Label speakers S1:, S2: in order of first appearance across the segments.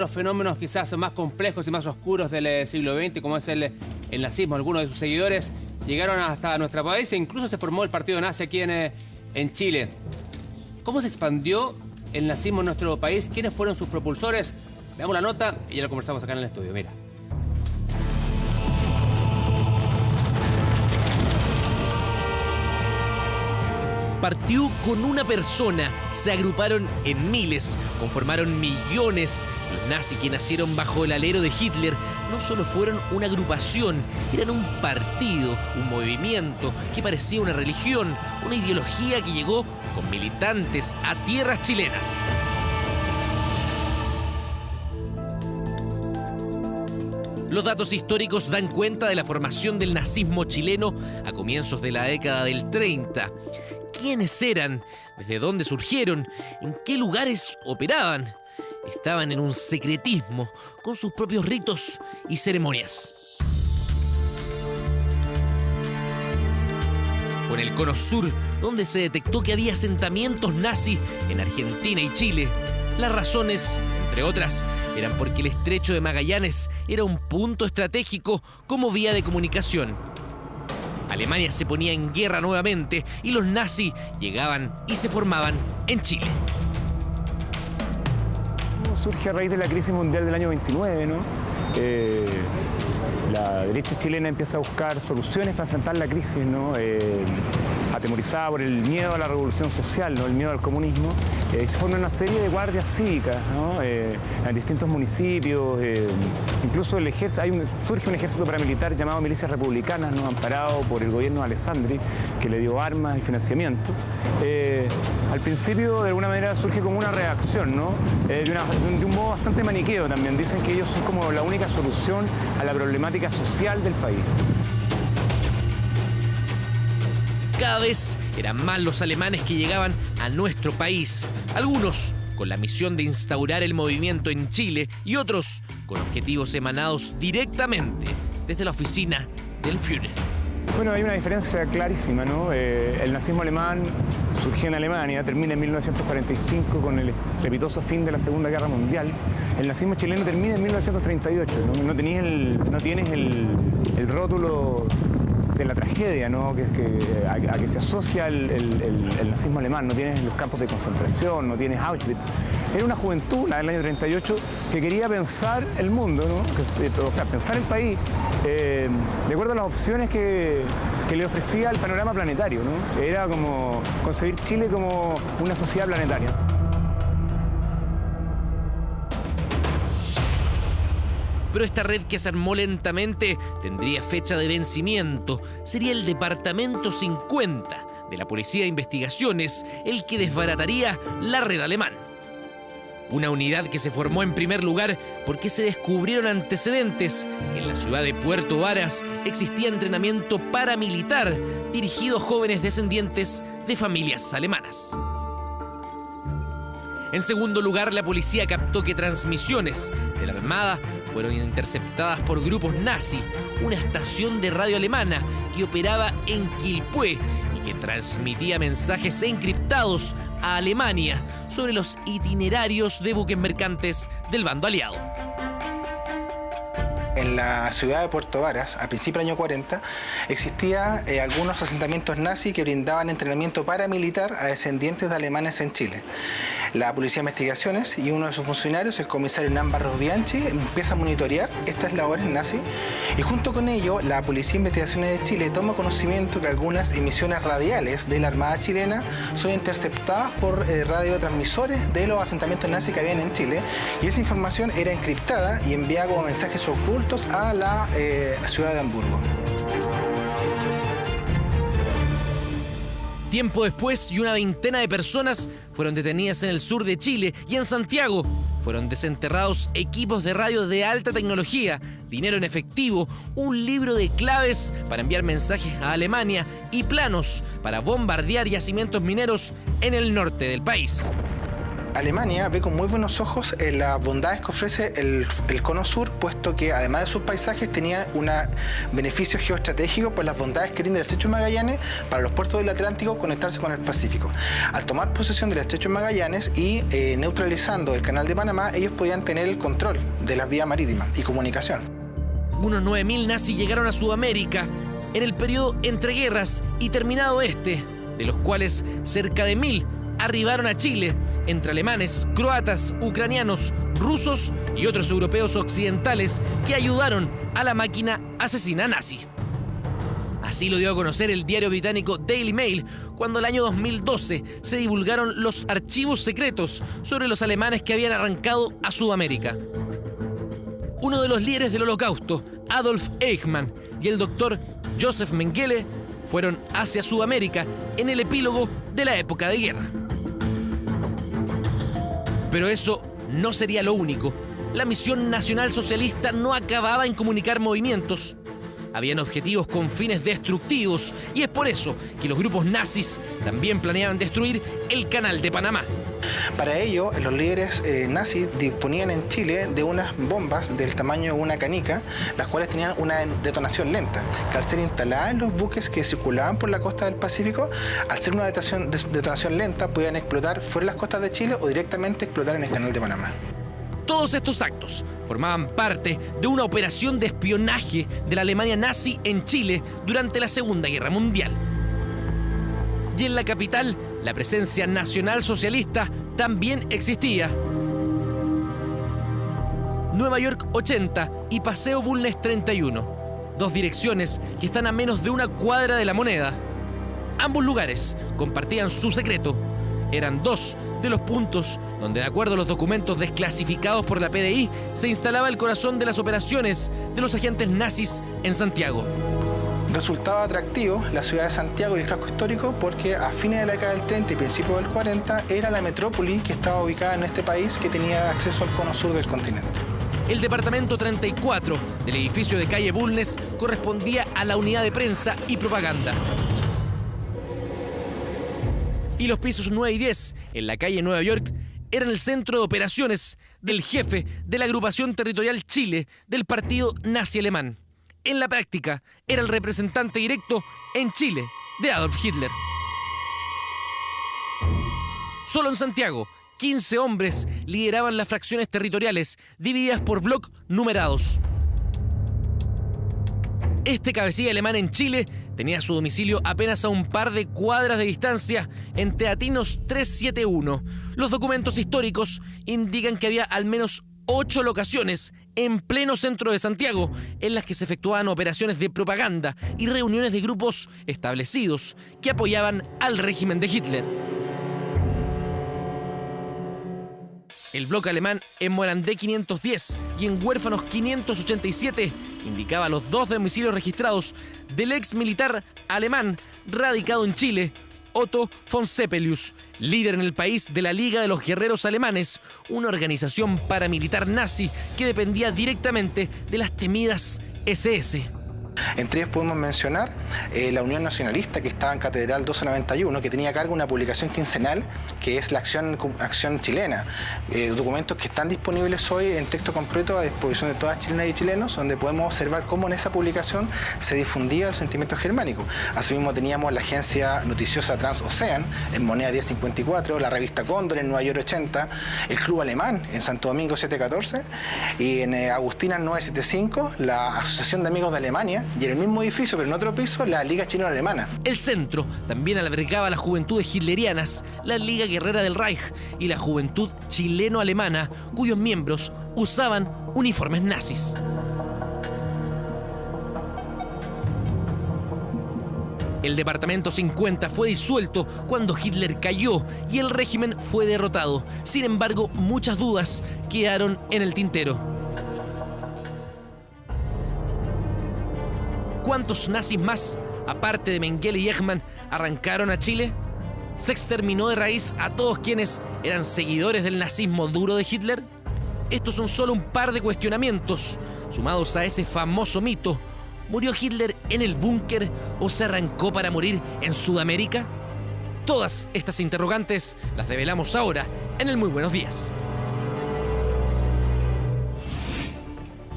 S1: Los fenómenos quizás más complejos y más oscuros del siglo XX, como es el nazismo. Algunos de sus seguidores llegaron hasta nuestro país e incluso se formó el partido nazi aquí en Chile. ¿Cómo se expandió el nazismo en nuestro país? ¿Quiénes fueron sus propulsores? Veamos la nota y ya lo conversamos acá en el estudio. Mira.
S2: Partió con una persona, se agruparon en miles, conformaron millones. Los nazis que nacieron bajo el alero de Hitler no solo fueron una agrupación, eran un partido, un movimiento que parecía una religión, una ideología que llegó con militantes a tierras chilenas. Los datos históricos dan cuenta de la formación del nazismo chileno a comienzos de la década del 30. ¿Quiénes eran? ¿Desde dónde surgieron? ¿En qué lugares operaban? Estaban en un secretismo, con sus propios ritos y ceremonias. Con el Cono Sur, donde se detectó que había asentamientos nazis en Argentina y Chile. Las razones, entre otras, eran porque el Estrecho de Magallanes era un punto estratégico como vía de comunicación. Alemania se ponía en guerra nuevamente y los nazis llegaban y se formaban en Chile.
S3: Surge a raíz de la crisis mundial del año 29, ¿no? La derecha chilena empieza a buscar soluciones para enfrentar la crisis, ¿no? Atemorizada por el miedo a la revolución social, ¿no? El miedo al comunismo. Se forma una serie de guardias cívicas, ¿no? En distintos municipios. Incluso surge un ejército paramilitar llamado Milicias Republicanas, ¿no? Amparado por el gobierno de Alessandri, que le dio armas y financiamiento. Al principio, de alguna manera, surge como una reacción, ¿no? De un modo bastante maniqueo también. Dicen que ellos son como la única solución a la problemática social del país.
S2: Cada vez eran más los alemanes que llegaban a nuestro país, algunos con la misión de instaurar el movimiento en Chile y otros con objetivos emanados directamente desde la oficina del Führer.
S3: Bueno, hay una diferencia clarísima, ¿no? El nazismo alemán surgió en Alemania, termina en 1945 con el estrepitoso fin de la Segunda Guerra Mundial. El nazismo chileno termina en 1938, ¿no? No tienes el rótulo de la tragedia, ¿no? A que se asocia el nazismo alemán. No tienes los campos de concentración, no tienes Auschwitz. Era una juventud, la del año 38, que quería pensar el mundo, ¿no? O sea, pensar el país de acuerdo a las opciones que le ofrecía el panorama planetario, ¿no? Era como concebir Chile como una sociedad planetaria.
S2: Pero esta red que se armó lentamente tendría fecha de vencimiento. Sería el Departamento 50 de la Policía de Investigaciones el que desbarataría la red alemán. Una unidad que se formó en primer lugar porque se descubrieron antecedentes que en la ciudad de Puerto Varas existía entrenamiento paramilitar dirigido a jóvenes descendientes de familias alemanas. En segundo lugar, la policía captó que transmisiones de la Armada fueron interceptadas por grupos nazis, una estación de radio alemana que operaba en Quilpué y que transmitía mensajes encriptados a Alemania sobre los itinerarios de buques mercantes del bando aliado.
S4: En la ciudad de Puerto Varas, a principios del año 40, existían algunos asentamientos nazis que brindaban entrenamiento paramilitar a descendientes de alemanes en Chile. La Policía de Investigaciones y uno de sus funcionarios, el comisario Hernán Barros Bianchi, empieza a monitorear estas labores nazis y junto con ello la Policía de Investigaciones de Chile toma conocimiento que algunas emisiones radiales de la Armada chilena son interceptadas por radiotransmisores de los asentamientos nazis que habían en Chile y esa información era encriptada y enviada como mensajes ocultos a la ciudad de Hamburgo.
S2: Tiempo después, y una veintena de personas fueron detenidas en el sur de Chile y en Santiago. Fueron desenterrados equipos de radio de alta tecnología, dinero en efectivo, un libro de claves para enviar mensajes a Alemania y planos para bombardear yacimientos mineros en el norte del país.
S4: Alemania ve con muy buenos ojos las bondades que ofrece el Cono Sur, puesto que además de sus paisajes tenía un beneficio geoestratégico por las bondades que brinda el Estrecho de Magallanes para los puertos del Atlántico conectarse con el Pacífico. Al tomar posesión del Estrecho de Magallanes y neutralizando el Canal de Panamá, ellos podían tener el control de las vías marítimas y comunicación.
S2: Unos 9.000 nazis llegaron a Sudamérica en el periodo entre guerras y terminado este, de los cuales cerca de 1.000 arribaron a Chile, entre alemanes, croatas, ucranianos, rusos y otros europeos occidentales que ayudaron a la máquina asesina nazi. Así lo dio a conocer el diario británico Daily Mail cuando el año 2012 se divulgaron los archivos secretos sobre los alemanes que habían arrancado a Sudamérica. Uno de los líderes del Holocausto, Adolf Eichmann, y el doctor Joseph Mengele fueron hacia Sudamérica en el epílogo de la época de guerra. Pero eso no sería lo único. La misión nacionalsocialista no acababa en comunicar movimientos. Habían objetivos con fines destructivos y es por eso que los grupos nazis también planeaban destruir el Canal de Panamá.
S4: Para ello, los líderes nazis disponían en Chile de unas bombas del tamaño de una canica, las cuales tenían una detonación lenta, que al ser instaladas en los buques que circulaban por la costa del Pacífico, al ser una detonación lenta, podían explotar fuera de las costas de Chile o directamente explotar en el Canal de Panamá.
S2: Todos estos actos formaban parte de una operación de espionaje de la Alemania nazi en Chile durante la Segunda Guerra Mundial. Y en la capital, la presencia nacionalsocialista también existía. Nueva York 80 y Paseo Bulnes 31, dos direcciones que están a menos de una cuadra de la Moneda. Ambos lugares compartían su secreto. Eran dos de los puntos donde, de acuerdo a los documentos desclasificados por la PDI, se instalaba el corazón de las operaciones de los agentes nazis en Santiago.
S4: Resultaba atractivo la ciudad de Santiago y el casco histórico porque a fines de la década del 30 y principios del 40 era la metrópoli que estaba ubicada en este país que tenía acceso al cono sur del continente.
S2: El departamento 34 del edificio de calle Bulnes correspondía a la unidad de prensa y propaganda. Y los pisos 9 y 10, en la calle Nueva York, eran el centro de operaciones del jefe de la agrupación territorial Chile del partido nazi alemán. En la práctica, era el representante directo en Chile de Adolf Hitler. Solo en Santiago, 15 hombres lideraban las fracciones territoriales, divididas por bloques numerados. Este cabecilla alemán en Chile tenía su domicilio apenas a un par de cuadras de distancia en Teatinos 371. Los documentos históricos indican que había al menos 8 locaciones en pleno centro de Santiago en las que se efectuaban operaciones de propaganda y reuniones de grupos establecidos que apoyaban al régimen de Hitler. El bloque alemán en Morandé 510 y en Huérfanos 587 indicaba los dos domicilios registrados del ex militar alemán radicado en Chile, Otto von Zeppelius, líder en el país de la Liga de los Guerreros Alemanes, una organización paramilitar nazi que dependía directamente de las temidas SS.
S4: Entre ellos podemos mencionar la Unión Nacionalista, que estaba en Catedral 1291, que tenía a cargo una publicación quincenal que es la Acción Chilena. Documentos que están disponibles hoy en texto completo a disposición de todas chilenas y chilenos, donde podemos observar cómo en esa publicación se difundía el sentimiento germánico. Asimismo teníamos la agencia noticiosa Transocean en Moneda 1054, la revista Cóndor en Nueva York 80, el Club Alemán en Santo Domingo 714 y en Agustina 975, la Asociación de Amigos de Alemania, y en el mismo edificio, pero en otro piso, la Liga Chileno-Alemana.
S2: El centro también albergaba a las juventudes hitlerianas, la Liga Guerrera del Reich y la Juventud Chileno-Alemana, cuyos miembros usaban uniformes nazis. El departamento 50 fue disuelto cuando Hitler cayó y el régimen fue derrotado. Sin embargo, muchas dudas quedaron en el tintero. ¿Cuántos nazis más, aparte de Mengele y Eichmann, arrancaron a Chile? ¿Se exterminó de raíz a todos quienes eran seguidores del nazismo duro de Hitler? Estos son solo un par de cuestionamientos, sumados a ese famoso mito. ¿Murió Hitler en el búnker o se arrancó para morir en Sudamérica? Todas estas interrogantes las develamos ahora en el Muy Buenos Días.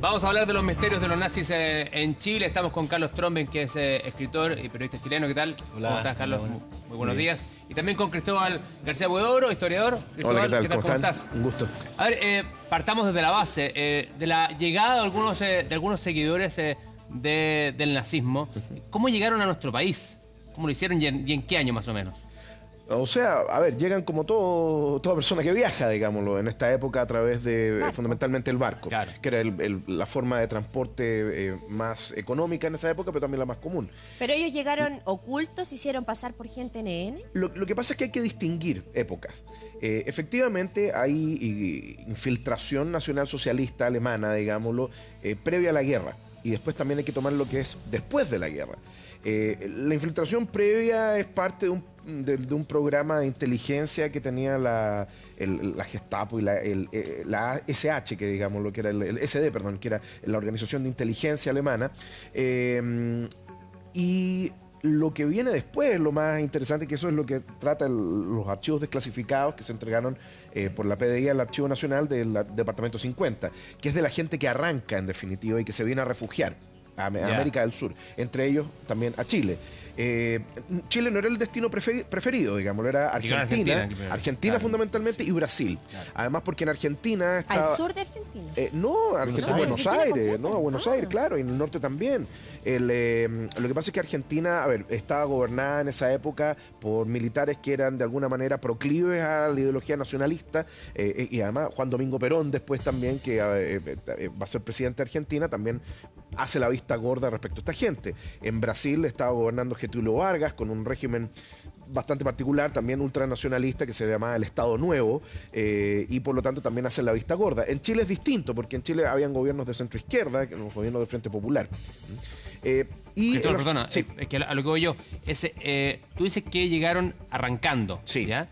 S1: Vamos a hablar de los misterios de los nazis en Chile. Estamos con Carlos Tromben, que es escritor y periodista chileno. ¿Qué tal?
S5: Hola.
S1: ¿Cómo estás, Carlos?
S5: Hola,
S1: Muy buenos días. Y también con Cristóbal García Huidobro, historiador.
S5: Hola, ¿qué tal?
S1: ¿Cómo
S5: ¿Cómo
S1: estás?
S5: están? Un gusto.
S1: A ver, partamos desde la base, de la llegada de algunos seguidores del nazismo. ¿Cómo llegaron a nuestro país? ¿Cómo lo hicieron y en qué año más o menos?
S5: O sea, a ver, llegan como toda persona que viaja, digámoslo, en esta época a través de fundamentalmente el barco,
S1: Claro.
S5: que era la forma de transporte más económica en esa época, pero también la más común.
S6: Pero ellos llegaron ocultos, hicieron pasar por gente NN.
S5: Lo que pasa es que hay que distinguir épocas. Efectivamente, hay infiltración nacionalsocialista alemana, digámoslo, previa a la guerra. Y después también hay que tomar lo que es después de la guerra. La infiltración previa es parte de un programa de inteligencia que tenía la Gestapo y la SH, que digamos lo que era el SD, perdón, que era la organización de inteligencia alemana. Y lo que viene después es lo más interesante, que eso es lo que trata los archivos desclasificados que se entregaron por la PDI al Archivo Nacional del Departamento 50, que es de la gente que arranca en definitiva y que se viene a refugiar a América del Sur, entre ellos también a Chile. Chile no era el destino preferido, digamos, era Argentina
S1: claro.
S5: fundamentalmente, y Brasil. Claro. Además, porque en Argentina estaba...
S6: ¿Al sur de Argentina?
S5: No, Argentina, Buenos Aires, no, a Buenos Aires, claro, y en el norte también. Lo que pasa es que Argentina, a ver, estaba gobernada en esa época por militares que eran de alguna manera proclives a la ideología nacionalista, y además Juan Domingo Perón después también, que va a ser presidente de Argentina, también hace la vista gorda respecto a esta gente. En Brasil estaba gobernando Getúlio Vargas con un régimen bastante particular, también ultranacionalista, que se llamaba el Estado Nuevo, y por lo tanto también hace la vista gorda. En Chile es distinto, porque en Chile habían gobiernos de centro izquierda, los gobiernos del Frente Popular.
S1: Perdona,
S5: sí.
S1: es que a lo que voy yo, tú dices que llegaron arrancando.
S5: Sí.
S1: ¿Ya?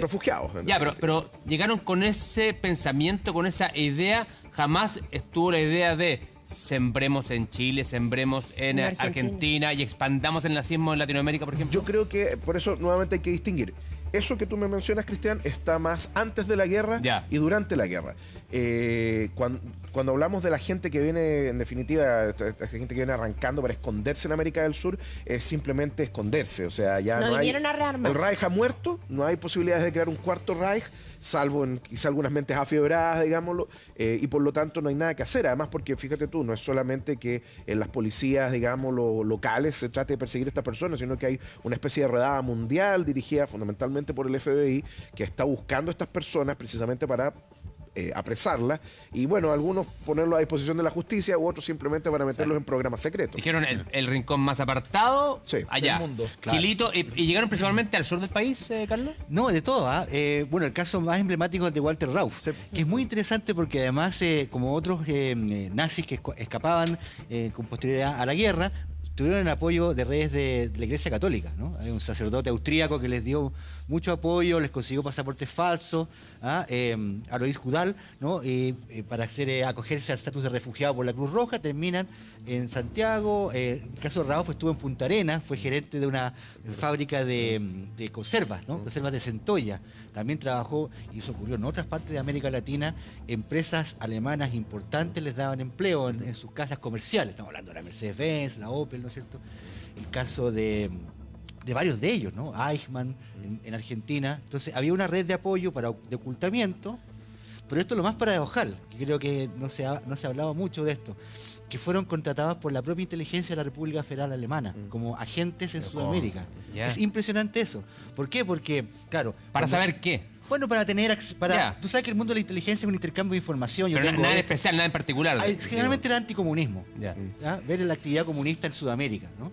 S5: Refugiados.
S1: Ya, pero llegaron con ese pensamiento, con esa idea. Jamás estuvo la idea de sembremos en Chile, sembremos en Argentina y expandamos el nazismo en Latinoamérica, por ejemplo.
S5: Yo creo que por eso nuevamente hay que distinguir. Eso que tú me mencionas, Cristian, está más antes de la guerra y durante la guerra. Cuando hablamos de la gente que viene, en definitiva, esta gente que viene arrancando para esconderse en América del Sur, es simplemente esconderse. O sea, ya no hay...
S6: vinieron a rearmarse.
S5: El Reich ha muerto, no hay posibilidades de crear un cuarto Reich, salvo en quizá algunas mentes afiebradas, digámoslo, y por lo tanto no hay nada que hacer. Además, porque fíjate tú, no es solamente que en las policías, digamos, locales se trate de perseguir a estas personas, sino que hay una especie de redada mundial dirigida fundamentalmente por el FBI, que está buscando a estas personas precisamente para apresarlas, y bueno, algunos ponerlos a disposición de la justicia, u otros simplemente para meterlos en programas secretos.
S1: Dijeron el rincón más apartado, allá,
S5: del mundo. Claro.
S1: Chilito, ¿y llegaron principalmente al sur del país, Carlos?
S7: No, de todo. Bueno, el caso más emblemático es el de Walter Rauff, que es muy interesante porque además, como otros nazis que escapaban con posterioridad a la guerra, tuvieron el apoyo de redes de la Iglesia Católica, ¿no? Hay un sacerdote austríaco que les dio mucho apoyo, les consiguió pasaportes falsos, a Alois Judal, ¿no? Para acogerse al estatus de refugiado por la Cruz Roja, terminan en Santiago. El caso de Rauf estuvo en Punta Arenas, fue gerente de una fábrica de conservas, ¿no? Conservas de centolla. También trabajó, y eso ocurrió en otras partes de América Latina, empresas alemanas importantes les daban empleo en sus casas comerciales. Estamos hablando de la Mercedes-Benz, la Opel, ¿no es cierto? El caso de varios de ellos, ¿no? Eichmann en Argentina. Entonces había una red de apoyo de ocultamiento, pero esto es lo más paradojal, que creo que no se hablaba mucho de esto, que fueron contratados por la propia inteligencia de la República Federal Alemana como agentes en Sudamérica. Es impresionante eso. ¿Por qué? Porque, claro...
S1: ¿Para saber qué?
S7: Bueno, para tener... Tú sabes que el mundo de la inteligencia es un intercambio de información.
S1: Pero nada en especial, nada en particular.
S7: Generalmente era anticomunismo. Ver la actividad comunista en Sudamérica, ¿no?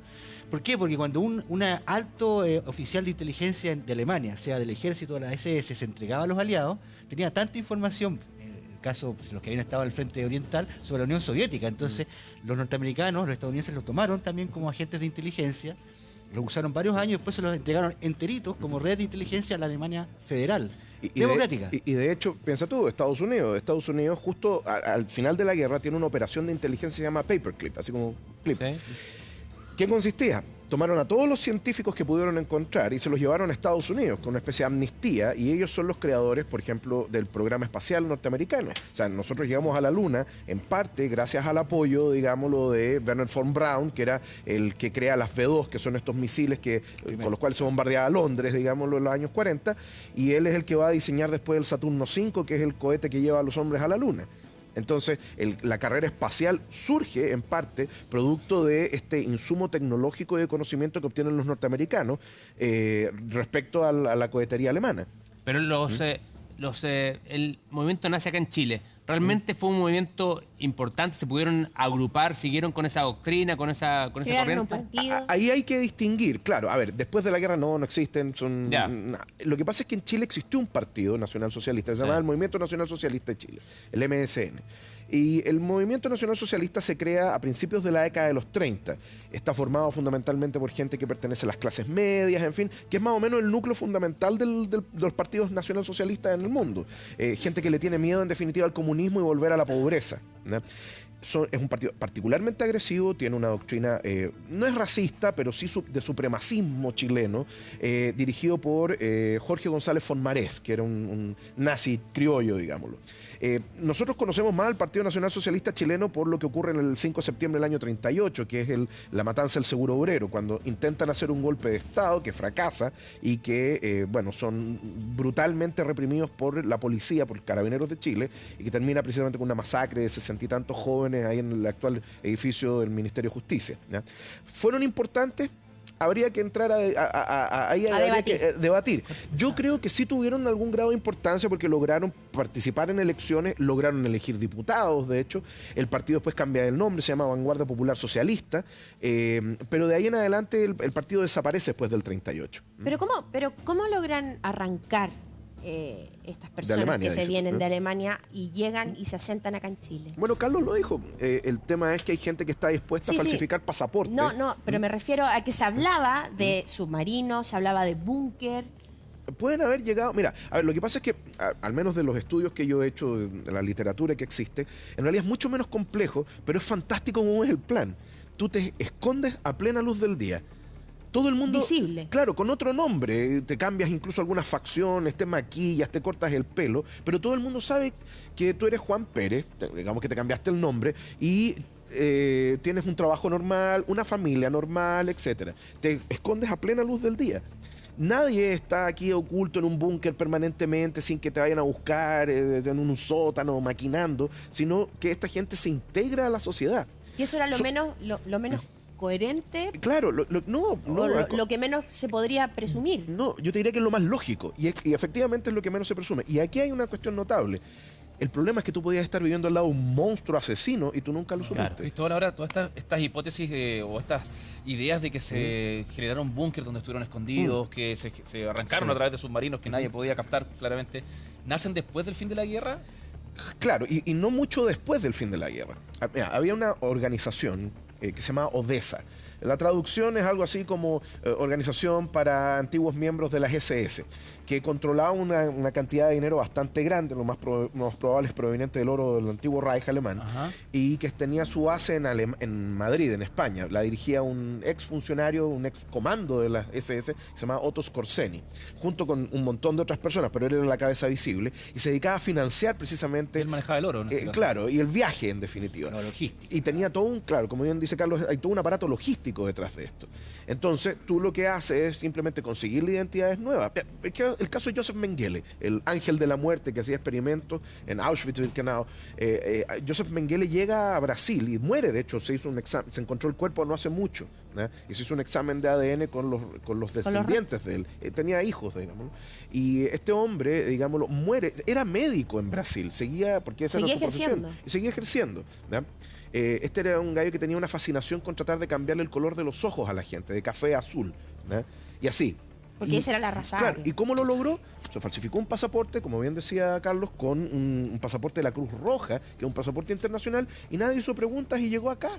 S7: ¿Por qué? Porque cuando un alto oficial de inteligencia de Alemania, sea del ejército o de la SS, se entregaba a los aliados, tenía tanta información, en el caso pues, los que habían estado al frente oriental, sobre la Unión Soviética. Entonces, los norteamericanos, los estadounidenses los tomaron también como agentes de inteligencia, los usaron varios años y después se los entregaron enteritos como red de inteligencia a la Alemania federal, democrática.
S5: Y de hecho, piensa tú, Estados Unidos justo al final de la guerra tiene una operación de inteligencia que se llama Paperclip, así como clip. ¿Qué consistía? tomaron a todos los científicos que pudieron encontrar y se los llevaron a Estados Unidos con una especie de amnistía, y ellos son los creadores, por ejemplo, del programa espacial norteamericano. O sea, nosotros llegamos a la Luna en parte gracias al apoyo, digámoslo, de Wernher von Braun, que era el que crea las V2, que son estos misiles con los cuales se bombardeaba Londres, digámoslo, en los años 40, y él es el que va a diseñar después el Saturno V, que es el cohete que lleva a los hombres a la Luna. Entonces, la carrera espacial surge en parte producto de este insumo tecnológico y de conocimiento que obtienen los norteamericanos respecto a la cohetería alemana.
S1: Pero el movimiento nazi acá en Chile, ¿realmente fue un movimiento importante? ¿Se pudieron agrupar? ¿Siguieron con esa doctrina, con esa
S6: ¿Crearon un
S1: corriente?
S6: partido?
S5: Ahí hay que distinguir, claro, a ver, después de la guerra no existen,
S1: Ya.
S5: Lo que pasa es que en Chile existió un partido nacional socialista, se llamaba el Movimiento Nacional Socialista de Chile, el MSN. Y el Movimiento Nacional Socialista se crea a principios de la década de los 30. Está formado fundamentalmente por gente que pertenece a las clases medias, en fin, que es más o menos el núcleo fundamental de los partidos nacionalsocialistas en el mundo. Gente que le tiene miedo, en definitiva, al comunismo y volver a la pobreza, ¿no? Es un partido particularmente agresivo, tiene una doctrina, no es racista, pero sí de supremacismo chileno, dirigido por Jorge González Fonmarés, que era un nazi criollo, digámoslo. Nosotros conocemos más al Partido Nacional Socialista chileno por lo que ocurre en el 5 de septiembre del año 38, que es la matanza del Seguro Obrero, cuando intentan hacer un golpe de Estado que fracasa y que, son brutalmente reprimidos por la policía, por Carabineros de Chile, y que termina precisamente con una masacre de 60 y tantos jóvenes ahí en el actual edificio del Ministerio de Justicia, ¿ya? ¿Fueron importantes? Habría que entrar ahí habría que debatir. Yo creo que sí tuvieron algún grado de importancia porque lograron participar en elecciones, lograron elegir diputados, de hecho. El partido después cambia el nombre, se llama Vanguardia Popular Socialista, pero de ahí en adelante el partido desaparece después del 38.
S6: Pero ¿cómo logran arrancar estas personas
S5: Alemania,
S6: que se
S5: dice,
S6: vienen de Alemania y llegan y se asentan acá en Chile?
S5: Bueno, Carlos lo dijo. El tema es que hay gente que está dispuesta a falsificar pasaportes.
S6: No, pero me refiero a que se hablaba de submarinos, se hablaba de búnker.
S5: Pueden haber llegado... Mira, a ver, lo que pasa es que, al menos de los estudios que yo he hecho, de la literatura que existe, en realidad es mucho menos complejo, pero es fantástico cómo es el plan. Tú te escondes a plena luz del día. Todo el mundo...
S6: Visible.
S5: Claro, con otro nombre. Te cambias incluso algunas facciones, te maquillas, te cortas el pelo, pero todo el mundo sabe que tú eres Juan Pérez, digamos que te cambiaste el nombre, y tienes un trabajo normal, una familia normal, etcétera. Te escondes a plena luz del día. Nadie está aquí oculto en un búnker permanentemente sin que te vayan a buscar en un sótano maquinando, sino que esta gente se integra a la sociedad.
S6: Y eso era lo menos coherente.
S5: Claro,
S6: lo que menos se podría presumir.
S5: No, yo te diría que es lo más lógico y efectivamente es lo que menos se presume. Y aquí hay una cuestión notable. El problema es que tú podías estar viviendo al lado de un monstruo asesino y tú nunca lo supiste.
S8: Claro. Cristóbal, ahora todas estas hipótesis o estas ideas de que se generaron búnker donde estuvieron escondidos, que se arrancaron a través de submarinos que nadie podía captar claramente, ¿nacen después del fin de la guerra?
S5: Claro, y no mucho después del fin de la guerra. Mira, había una organización que se llama Odessa. La traducción es algo así como Organización para Antiguos Miembros de las SS, que controlaba una cantidad de dinero bastante grande, lo más probable es proveniente del oro del antiguo Reich alemán, y que tenía su base en Madrid, en España. La dirigía un ex funcionario, un ex comando de las SS, que se llamaba Otto Skorzeny, junto con un montón de otras personas, pero él era la cabeza visible, y se dedicaba a financiar precisamente...
S8: Él manejaba el oro, ¿no?
S5: Claro, y el viaje, en definitiva.
S8: La logística.
S5: Y tenía todo claro, como bien dice Carlos, hay todo un aparato logístico detrás de esto. Entonces, tú lo que haces es simplemente conseguir identidades nuevas. El caso de Joseph Mengele, el ángel de la muerte que hacía experimentos en Auschwitz-Birkenau. Joseph Mengele llega a Brasil y muere, de hecho, se hizo un examen, se encontró el cuerpo no hace mucho, ¿no? Y se hizo un examen de ADN con los descendientes de él. Tenía hijos, digamos. Y este hombre, digámoslo, muere. Era médico en Brasil, porque esa era su profesión. Y seguía ejerciendo, ¿no? Este era un gallo que tenía una fascinación con tratar de cambiarle el color de los ojos a la gente, de café a azul, ¿no? Y así.
S6: Porque esa era la raza.
S5: Claro, ¿y cómo lo logró? Se falsificó un pasaporte, como bien decía Carlos, con un pasaporte de la Cruz Roja, que es un pasaporte internacional, y nadie hizo preguntas y llegó acá.